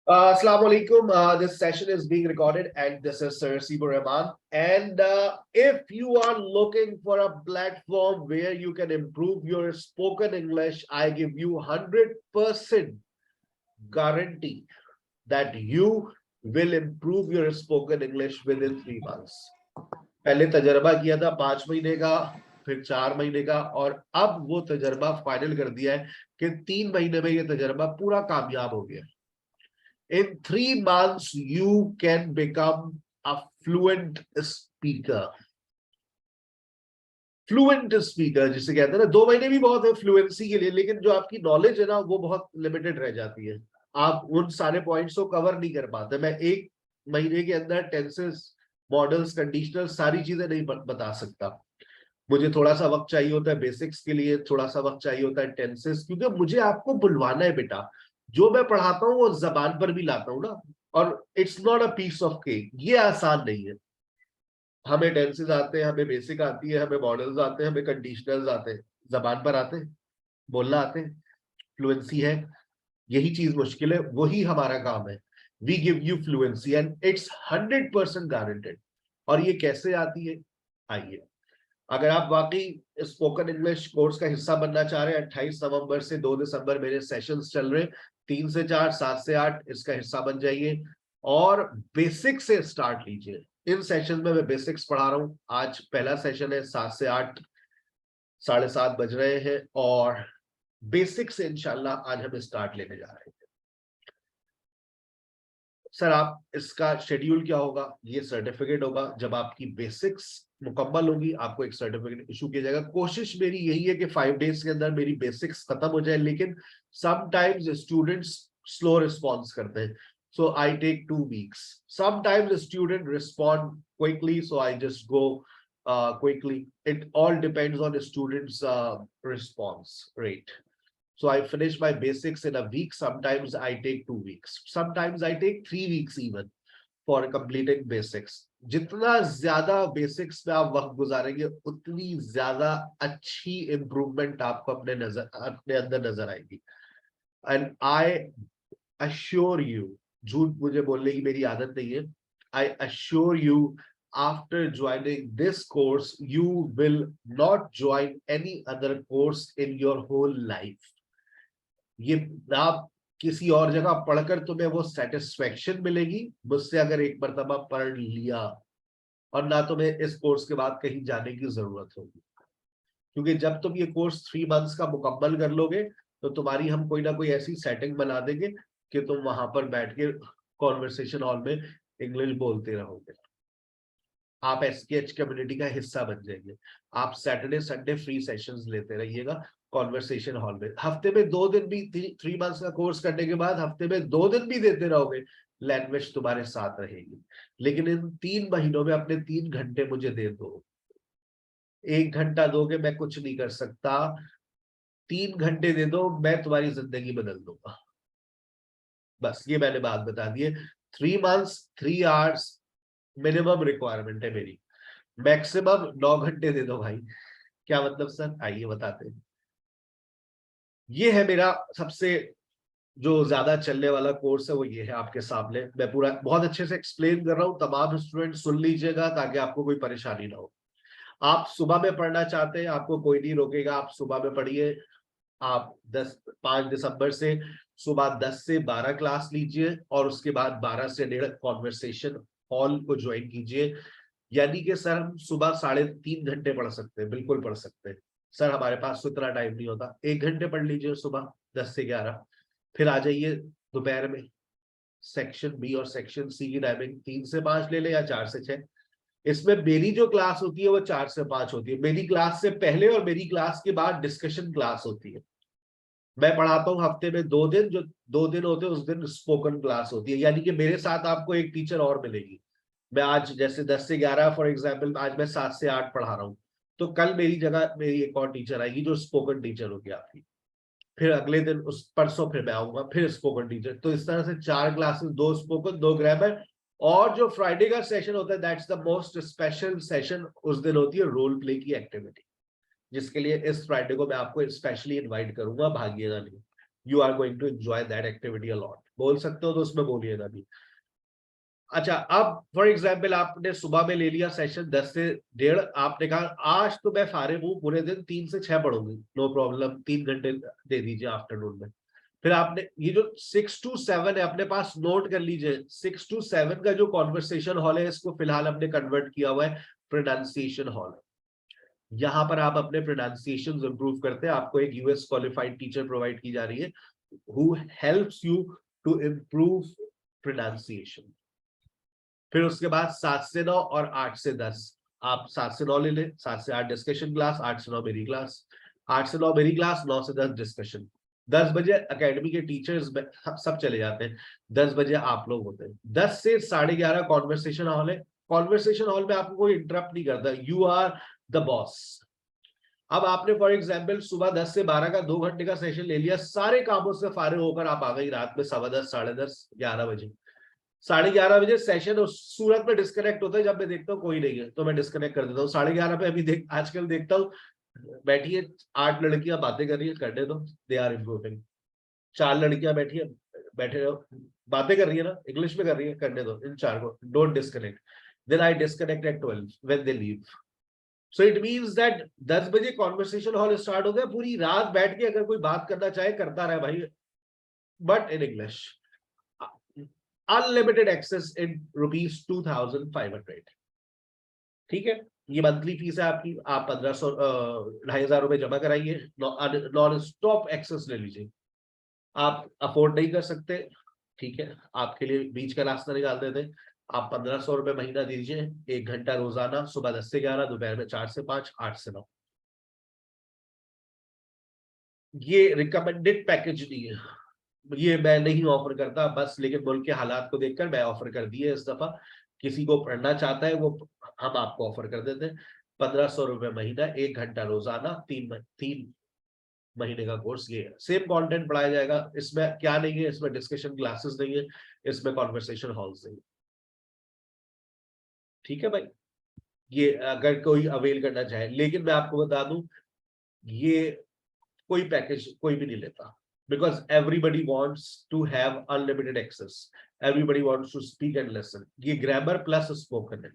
Assalamu alaikum. This session is being recorded, and this is Sir Sibu Rahman. And if you are looking for a platform where you can improve your spoken English, I give you 100% guarantee that you will improve your spoken English within 3 months. पहले तजर्बा किया था 5 महीने का, फिर 4 महीने का, और अब वो तजर्बा फाइनल कर दिया है कि 3 महीने में ये तजर्बा पूरा कामयाब हो गया। In 3 months, you can become a fluent speaker. Fluent speaker जिसे कहते हैं ना, 2 महीने भी बहुत है फ्लुएंसी के लिए, लेकिन जो आपकी नॉलेज है ना वो बहुत लिमिटेड रह जाती है। आप उन सारे पॉइंट्स को कवर नहीं कर पाते। मैं 1 महीने के अंदर टेंसेस, मॉडल्स, कंडीशनल सारी चीजें नहीं बता सकता। मुझे थोड़ा सा वक्त चाहिए होता है बेसिक्स के लिए, थोड़ा सा वक्त चाहिए होता है टेंसेस, क्योंकि मुझे आपको बुलवाना है बेटा। जो मैं पढ़ाता हूँ वो जबान पर भी लाता हूँ ना, और it's not a piece of cake. ये आसान नहीं है। हमें टेंसेस आते हैं, हमें बेसिक आती है, हमें मॉडल्स आते हैं, हमें कंडीशनल्स आते हैं, जबान पर आते हैं, बोलना आते हैं, फ्लुएंसी है। यही चीज मुश्किल है, वही हमारा काम है। We give you fluency and it's 100% guaranteed. और ये कैसे आती है, आइए। अगर आप वाकई स्पोकन इंग्लिश कोर्स का हिस्सा बनना चाह रहे हैं, 28 नवंबर से 2 दिसंबर मेरे सेशंस चल रहे हैं, 3 से 4, 7 से 8, इसका हिस्सा बन जाइए और बेसिक से स्टार्ट लीजिए। इन सेशन में मैं बेसिक्स पढ़ा रहा हूं। आज पहला सेशन है, 7 से 8, 7:30 बज रहे हैं, और बेसिक से इंशाल्लाह आज हम स्टार्ट लेने जा रहे हैं। सर, आप इसका शेड्यूल क्या होगा? ये सर्टिफिकेट होगा। जब आपकी बेसिक्स मुकम्मल होगी, आपको एक सर्टिफिकेट इशू किया जाएगा। कोशिश मेरी यही है कि 5 डेज के अंदर मेरी बेसिक्स खत्म हो जाए, लेकिन समटाइम्स स्टूडेंट्स स्लो रिस्पॉन्स करते हैं, so I take 2 weeks. Sometimes the student respond quickly, so I just go quickly. It all depends on the student's response rate. So I finish my basics in a week. Sometimes I take 2 weeks. Sometimes I take 3 weeks even for completing basics. जितना ज्यादा basics में आप वक्त गुजारेंगे, उतनी ज्यादा अच्छी improvement आपको अपने अंदर नजर आएगी। एंड आई अश्योर यू, झूठ मुझे बोलने की मेरी आदत नहीं है, I assure you, after joining this course you will not join any other course in your whole life. ये आप किसी और जगह पढ़कर तुम्हें वो सेटिस्फेक्शन मिलेगी मुझसे अगर एक मर्तबा पढ़ लिया, और ना तुम्हें इस कोर्स के बाद कहीं जाने की जरूरत होगी। क्योंकि जब तुम ये कोर्स 3 मंथ्स का मुकम्मल कर लोगे, तो तुम्हारी हम कोई ना कोई ऐसी सेटिंग बना देंगे कि तुम वहां पर बैठ के कॉन्वर्सेशन हॉल में इंग्लिश बोलते रहोगे। आप एसकेएच कम्युनिटी का हिस्सा बन जाएंगे। आप सैटरडे संडे फ्री सेशंस लेते रहिएगा कॉन्वर्सेशन हॉल में। हफ्ते में 2 दिन भी, 3 मंथ्स का कोर्स करने के बाद हफ्ते में 2 दिन भी देते रहोगे, लैंग्वेज तुम्हारे साथ रहेगी। लेकिन इन 3 महीनों में अपने 3 घंटे मुझे दे दो। 1 घंटा दोगे मैं कुछ नहीं कर सकता, 3 घंटे दे दो मैं तुम्हारी जिंदगी बदल दूंगा। बस ये मैंने बात बता दी है। 3 मंथ्स 3 आवर्स मिनिमम रिक्वायरमेंट है मेरी। मैक्सिमम 9 घंटे दे दो भाई। क्या मतलब सर? आइए बताते हैं। ये है मेरा सबसे जो ज्यादा चलने वाला कोर्स है, वो ये है आपके सामने। मैं पूरा बहुत अच्छे से एक्सप्लेन कर रहा हूँ, तमाम स्टूडेंट सुन लीजिएगा ताकि आपको कोई परेशानी ना हो। आप सुबह में पढ़ना चाहते हैं, आपको कोई नहीं रोकेगा, आप सुबह में पढ़िए। आप 5 दिसंबर से सुबह 10 से 12 क्लास लीजिए, और उसके बाद 12 से 1:30 कॉन्वर्सेशन हॉल को ज्वाइन कीजिए। यानी कि सर हम सुबह 3.5 घंटे पढ़ सकते हैं, बिल्कुल पढ़ सकते हैं सर। हमारे पास तो इतना टाइम नहीं होता। 1 घंटे पढ़ लीजिए सुबह 10 से 11, फिर आ जाइए दोपहर में। सेक्शन बी और सेक्शन सी की टाइमिंग 3 से 5 ले ले या 4 से 6। इसमें मेरी जो क्लास होती है वो 4 से 5 होती है। मेरी क्लास से पहले और मेरी क्लास के बाद डिस्कशन क्लास होती है। मैं पढ़ाता हूँ हफ्ते में 2 दिन, जो 2 दिन होते हैं उस दिन स्पोकन क्लास होती है। यानी कि मेरे साथ आपको एक टीचर और मिलेगी। मैं आज जैसे 10 से 11 फॉर एग्जाम्पल, आज मैं 7 से 8 पढ़ा रहा हूँ, तो कल मेरी जगह मेरी एक और टीचर आएगी जो स्पोकन टीचर होगी आपकी। फिर अगले दिन, उस परसों फिर मैं आऊंगा, फिर स्पोकन टीचर। तो इस तरह से 4 क्लासेस, 2 स्पोकन 2 ग्रामर। और जो फ्राइडे का सेशन होता है, that's the most special session. उस दिन होती है रोल प्ले की एक्टिविटी, जिसके लिए इस फ्राइडे को मैं आपको स्पेशली इनवाइट करूंगा, भागिएगा नहीं। You are going to enjoy that activity a lot. बोल सकते हो तो उसमें बोलिएगा भी। अच्छा, अब फॉर एग्जाम्पल आपने सुबह में ले लिया सेशन 10 से 1:30, आपने कहा आज तो मैं फारिग हूँ पूरे दिन, 3 से 6 पढ़ूंगी, नो प्रॉब्लम, 3 घंटे दे दीजिए आफ्टरनून में। फिर आपने ये जो 6 to 7 है अपने पास, नोट कर लीजिए, 6 to 7 का जो कॉन्वर्सेशन हॉल है इसको फिलहाल हमने कन्वर्ट किया हुआ है प्रोनाउंसिएशन हॉल। यहाँ पर आप अपने प्रोनाउंसिएशन इंप्रूव करते हैं, आपको एक यूएस क्वालिफाइड टीचर प्रोवाइड की जा रही है who helps you to improve pronunciation. फिर उसके बाद 7 से 9 और 8 से 10 आप 7 से 9 ले लें, 7 से 8 डिस्कशन क्लास, 8 से 9 मेरी क्लास, 8 से 9 मेरी क्लास, 9 से 10 डिस्कशन। 10 बजे एकेडमी के टीचर्स सब चले जाते हैं, 10 बजे आप लोग होते हैं। 10 से 11:30 कॉन्वर्सेशन हॉल है। कॉन्वर्सेशन हॉल में आपको कोई इंटरप्ट नहीं करता, यू आर द बॉस। अब आपने फॉर एग्जाम्पल सुबह 10 से 12 का 2 घंटे का सेशन ले लिया, सारे कामों से फारिग होकर आप आ गई रात में 10:15, 10:30, 11 बजे। 11:30 बजे सेशन उस सूरत में डिस्कनेक्ट होता है जब मैं देखता हूँ कोई नहीं है तो मैं डिस्कनेक्ट कर देता हूँ। 11:30 पे अभी आजकल देखता हूँ बैठी है 8 लड़कियां बातें कर रही है, करने दो, दे आर इम्प्रूविंग। 4 लड़कियां बैठी है, बैठे रहो, बातें कर रही है ना, इंग्लिश में कर रही है, करने दो इन 4 को, don't disconnect. Then I disconnect at 12 when they leave. So it means that 10 बजे कॉन्वर्सेशन हॉल स्टार्ट हो गया, पूरी रात बैठ के अगर कोई बात करना चाहे करता रहे भाई, but in English. Unlimited access in ₹2,500। ठीक है, ये मंथली फीस है आपकी, आप 1500 2,500 जमा कराइए, नॉन स्टॉप एक्सेस ले लीजिए। आप अफोर्ड नहीं कर सकते, ठीक है, आपके लिए बीच का रास्ता निकाल देते, आप 1500 रुपए महीना दीजिए, 1 घंटा रोजाना, सुबह 10 से 11, दोपहर में 4 से 5, 8 से 9। ये रिकमेंडेड पैकेज नहीं है, ये मैं नहीं ऑफर करता बस, लेकिन मुल्क के हालात को देखकर मैं ऑफर कर दिए इस दफा। किसी को पढ़ना चाहता है वो हम आपको ऑफर कर देते हैं। 1500 रुपए महीना, 1 घंटा रोजाना, 3 महीने का कोर्स। ये है, सेम कंटेंट पढ़ाया जाएगा, इसमें क्या नहीं है, इसमें डिस्कशन क्लासेस नहीं है, इसमें कॉन्वर्सेशन हॉल्स नहीं है। ठीक है भाई, ये अगर कोई अवेल करना चाहे, लेकिन मैं आपको बता दूं ये कोई पैकेज कोई भी नहीं लेता, because everybody wants to have unlimited access, everybody wants to speak and listen। ये ग्रामर प्लस स्पोकन है।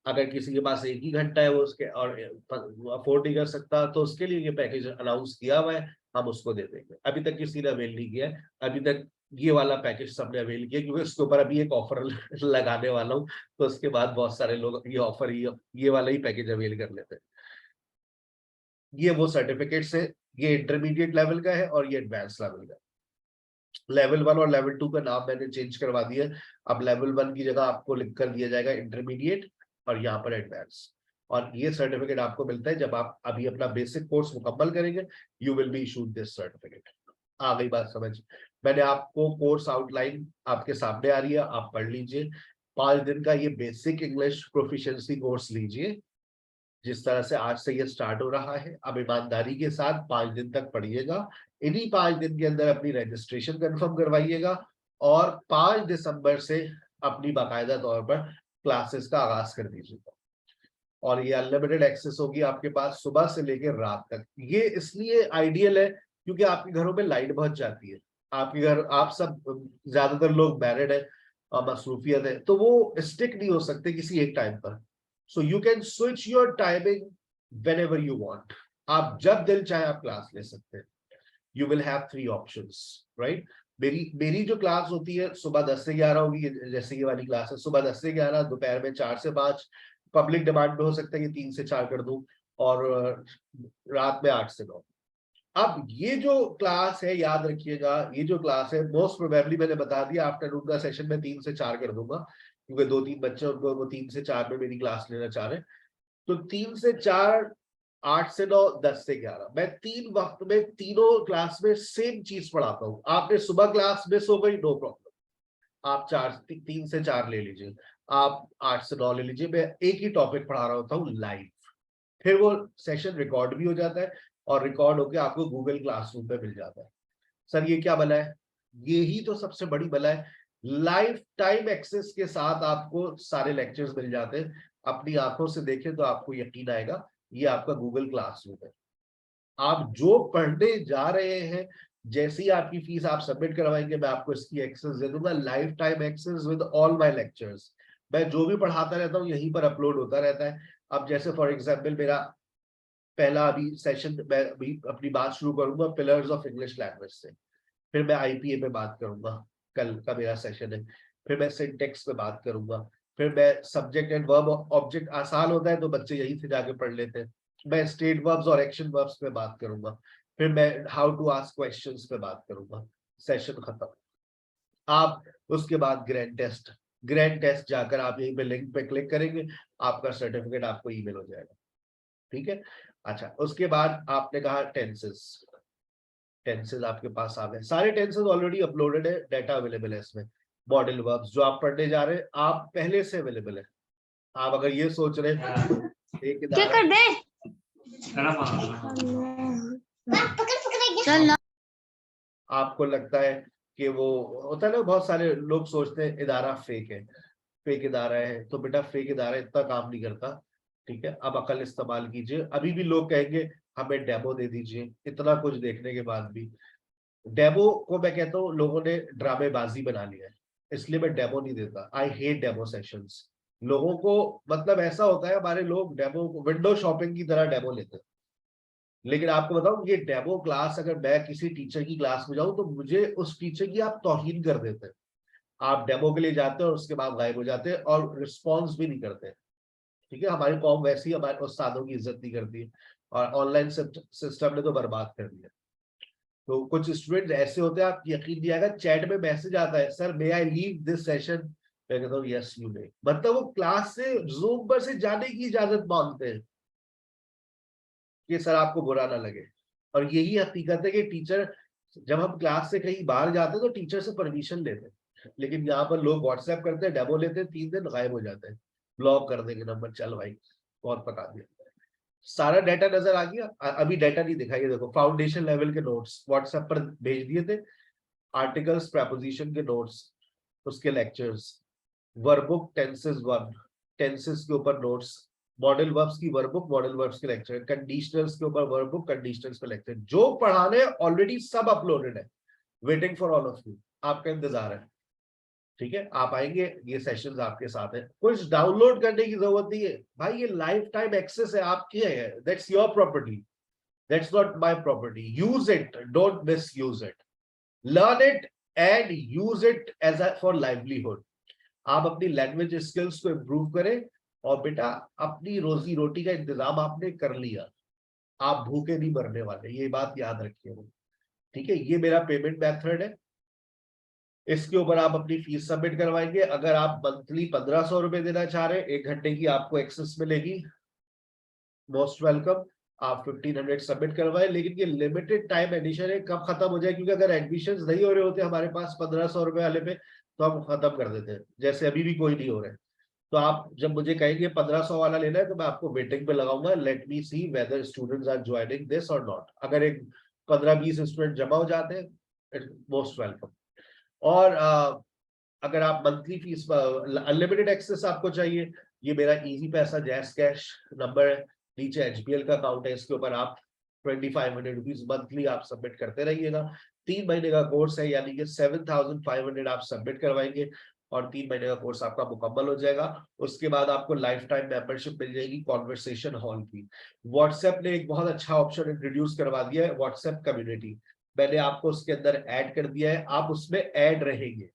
अगर किसी के पास 1 ही घंटा है वो उसके और अफोर्ड नहीं कर सकता तो उसके लिए ये पैकेज अनाउंस किया हुआ है, हम उसको दे देंगे। अभी तक किसी ने अवेल नहीं किया है, अभी तक ये वाला पैकेज सबने अवेल किया, क्योंकि उसके ऊपर अभी एक ऑफर लगाने वाला हूँ, तो उसके बाद बहुत सारे लोग ये ऑफर ये वाला ही पैकेज अवेल कर लेते हैं। ये वो सर्टिफिकेट्स है, ये इंटरमीडिएट लेवल का है और ये एडवांस लेवल का। लेवल 1 और लेवल 2 का नाम मैंने चेंज करवा दिया, अब लेवल 1 की जगह आपको लिख कर दिया जाएगा इंटरमीडिएट और यहाँ पर एडवांस। और ये सर्टिफिकेट आपको मिलता है जब आप अभी अपना बेसिक कोर्स मुकम्मल करेंगे, you will be issued this certificate. आ गई बात समझ? मैंने आपको कोर्स आउटलाइन आपके सामने आ रही है, आप पढ़ लीजिए। 5 दिन का ये बेसिक इंग्लिश प्रोफिशिएंसी कोर्स लीजिए, जिस तरह से आज से ये स्टार्ट हो रहा है। अब ईमानदारी के साथ 5 दिन तक पढ़िएगा, इन्हीं 5 दिन के अंदर अपनी रजिस्ट्रेशन कंफर्म करवाइएगा और 5 दिसंबर से अपनी बाकायदा तौर पर क्लासेस का आगाज कर दीजिएगा। और ये अनलिमिटेड एक्सेस होगी आपके पास सुबह से लेकर रात तक। ये इसलिए आइडियल है क्योंकि आपके घरों में लाइट बहुत जाती है, आपके घर, आप सब ज्यादातर लोग मैरिड है और मसरूफियत है, तो वो स्टिक नहीं हो सकते किसी एक टाइम पर। So you can switch your timing when ever you want, आप जब दिल चाहे आप क्लास ले सकते हैं। You will have 3 options, right. मेरी जो क्लास होती है सुबह 10 से 11 होगी, जैसे ये वाली क्लास है सुबह 10 से 11, दोपहर में 4 से 5, पब्लिक डिमांड पे हो सकता है कि 3 से 4 कर दूं, और रात में 8 से 9। अब ये जो क्लास है याद रखिएगा, ये जो क्लास है मोस्ट प्रोबेबली मैंने बता दिया आफ्टरनून का सेशन में 3 से 4 कर दूंगा, क्योंकि 2-3 बच्चे उनको वो 3 से 4 में मेरी क्लास लेना चाह रहे हैं। तो 3 से 4, 8 से 9, 10 से 11, मैं 3 वक्त में तीनों क्लास में सेम चीज पढ़ाता हूँ। आपने सुबह क्लास मिस हो गई, नो प्रॉब्लम, आप 3 से 4 ले लीजिए, आप 8 से 9 ले लीजिए, मैं एक ही टॉपिक पढ़ा रहा होता हूँ लाइव। फिर वो सेशन रिकॉर्ड भी हो जाता है और रिकॉर्ड होकर आपको गूगल क्लासरूम पे मिल जाता है। सर ये क्या भला है? यही तो सबसे बड़ी भला है, लाइफ टाइम एक्सेस के साथ आपको सारे लेक्चर्स मिल जाते हैं। अपनी आंखों से देखें तो आपको यकीन आएगा, ये आपका गूगल क्लासरूम है। आप जो पढ़ने जा रहे हैं जैसे ही आपकी फीस आप सबमिट करवाएंगे, मैं आपको इसकी एक्सेस दे दूंगा, life time access with all my lectures. मैं जो भी पढ़ाता रहता हूँ यहीं पर अपलोड होता रहता है। अब जैसे फॉर एग्जाम्पल मेरा पहला अभी सेशन, मैं अभी अपनी बात शुरू करूंगा पिलर्स ऑफ इंग्लिश लैंग्वेज से, फिर मैं आईपीए पे बात करूंगा, कल का मेरा सेशन है, फिर मैं सिंटेक्स पे बात करूंगा, फिर मैं सब्जेक्ट एंड वर्ब ऑब्जेक्ट, आसान होता है तो बच्चे यहीं से जाके पढ़ लेते हैं, मैं स्टेट वर्ब्स और एक्शन वर्ब्स पे बात करूंगा, फिर मैं हाउ टू आस्क क्वेश्चंस पे बात करूंगा, सेशन खत्म। आप उसके बाद ग्रैंड टेस्ट जाकर आप यहीं पे लिंक पे क्लिक करेंगे, आपका सर्टिफिकेट आपको ईमेल हो जाएगा। ठीक है, अच्छा उसके बाद आपने कहा टेंसेस, टेंसेस आपके पास आ गए, सारे टेंसेस ऑलरेडी अपलोडेड है, डाटा अवेलेबल है इसमें। मॉडल वर्ब्स जो आप पढ़ने जा रहे हैं आप पहले से अवेलेबल है। आप अगर ये सोच रहे हैं एक क्या कर दे चल, आपको लगता है कि वो होता है ना, बहुत सारे लोग सोचते हैं इदारा फेक है, फेक इदारा है, तो बेटा फेक इदारा इतना काम नहीं करता। ठीक है, अब अकल इस्तेमाल कीजिए। अभी भी लोग कहेंगे हमें डेमो दे दीजिए, इतना कुछ देखने के बाद भी। डेमो को मैं कहता हूँ लोगों ने ड्रामेबाजी बना लिया है, इसलिए मैं डेमो नहीं देता। I hate demo sessions. लोगों को मतलब ऐसा होता है, हमारे लोग डेमो को विंडो शॉपिंग की तरह डेमो लेते हैं। लेकिन आपको बताऊं, ये डेमो क्लास अगर मैं किसी टीचर की क्लास में जाऊं तो मुझे उस टीचर की आप तौहीन कर देते हैं। आप डेमो के लिए जाते हैं और उसके बाद गायब हो जाते हैं और रिस्पॉन्स भी नहीं करते। ठीक है, हमारी कौम वैसे ही हमारे उस्तादों की इज्जत नहीं करती है, और ऑनलाइन सिस्टम ने तो बर्बाद कर दिया। तो कुछ स्टूडेंट ऐसे होते हैं, आप यकीन नहीं आएगा, चैट में मैसेज आता है, sir may I leave this session. मैं कहता हूँ यस यू मे, मतलब वो क्लास से जूम पर से जाने की इजाजत मांगते हैं कि सर आपको बुरा ना लगे। और यही हकीकत है कि टीचर, जब हम क्लास से कहीं बाहर जाते हैं तो टीचर से परमिशन लेते हैं, लेकिन यहाँ पर लोग व्हाट्सएप करते हैं, डेमो लेते हैं, 3 दिन गायब हो जाते हैं, ब्लॉक कर देंगे नंबर, चल भाई बहुत पका दिया। सारा डाटा नजर आ गया। अभी डाटा नहीं दिखाई, देखो फाउंडेशन लेवल के नोट्स व्हाट्सएप पर भेज दिए थे, आर्टिकल्स प्रेपोजिशन के नोट्स, उसके लेक्चर्स, वर्बुक टेंसेस वन, टेंसेस के ऊपर नोट्स, मॉडल वर्ब्स की वर्बुक, मॉडल वर्ब्स के लेक्चर, कंडीशनल्स के ऊपर वर्बुक, कंडीशनल्स के लेक्चर, जो पढ़ाने ऑलरेडी सब अपलोडेड है, waiting for all of you, आपका इंतजार है। ठीक है, आप आएंगे, ये सेशंस आपके साथ है, कुछ डाउनलोड करने की जरूरत नहीं है भाई, ये लाइफ टाइम एक्सेस है आपकी है, that's your property, that's not my property. Use it, don't misuse it, learn it and use it as for livelihood. आप अपनी लैंग्वेज स्किल्स को इंप्रूव करें, और बेटा अपनी रोजी रोटी का इंतजाम आपने कर लिया, आप भूखे नहीं मरने वाले, ये बात याद रखिए। ठीक है, ये मेरा पेमेंट मेथड है, इसके ऊपर आप अपनी फीस सबमिट करवाएंगे। अगर आप मंथली 1500 रुपए देना चाह रहे हैं, 1 घंटे की आपको एक्सेस मिलेगी, मोस्ट वेलकम। आप 1500 सबमिट करवाए, लेकिन ये लिमिटेड टाइम एडिशन है, कब खत्म हो जाए, क्योंकि अगर एडमिशन नहीं हो रहे होते हमारे पास 1500 रुपए वाले पे, तो हम खत्म कर देते हैं, जैसे अभी भी कोई नहीं हो रहे। तो आप जब मुझे कहेंगे 1500 वाला लेना है, तो मैं आपको वेटिंग पे लगाऊंगा, let me see whether students are joining this और नॉट। अगर एक 15-20 स्टूडेंट जमा हो जाते हैं, मोस्ट वेलकम। और अगर आप मंथली फीस, अनलिमिटेड एक्सेस आपको चाहिए, ये मेरा इजी पैसा जैस कैश नंबर है, नीचे एचबीएल का अकाउंट है, इसके ऊपर आप 2500 रुपीज मंथली आप सबमिट करते रहिएगा। 3 महीने का कोर्स है, यानी कि 7500 आप सबमिट करवाएंगे और 3 महीने का कोर्स आपका मुकम्मल हो जाएगा। उसके बाद आपको लाइफ टाइम मेंबरशिप मिल जाएगी कॉन्वर्सेशन हॉल की। व्हाट्सएप ने एक बहुत अच्छा ऑप्शन इंट्रोड्यूस करवा दिया है, व्हाट्सएप कम्युनिटी, मैंने आपको उसके अंदर ऐड कर दिया है, आप उसमें ऐड रहेंगे,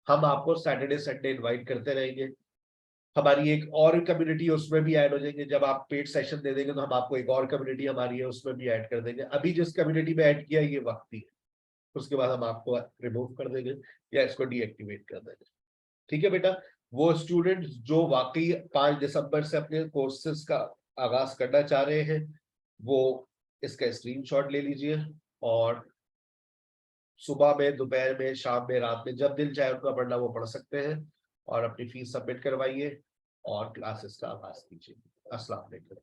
हम आपको सैटरडे संडे इनवाइट करते रहेंगे। हमारी एक और कम्युनिटी है, उसमें भी ऐड हो जाएंगे, जब आप पेड सेशन दे देंगे तो हम आपको एक और कम्युनिटी हमारी है उसमें भी ऐड कर देंगे। अभी जिस कम्युनिटी में ऐड किया ये वक्ती है, उसके बाद हम आपको रिमूव कर देंगे या इसको डीएक्टिवेट कर देंगे। ठीक है बेटा, वो स्टूडेंट जो वाकई 5 दिसंबर से अपने कोर्सेज का आगाज करना चाह रहे हैं, वो इसका स्क्रीनशॉट ले लीजिए, और सुबह में, दोपहर में, शाम में, रात में, जब दिल चाहे उनका पढ़ना वो पढ़ सकते हैं, और अपनी फीस सबमिट करवाइए और क्लासेस का आगाज कीजिए। अस्सलाम वालेकुम।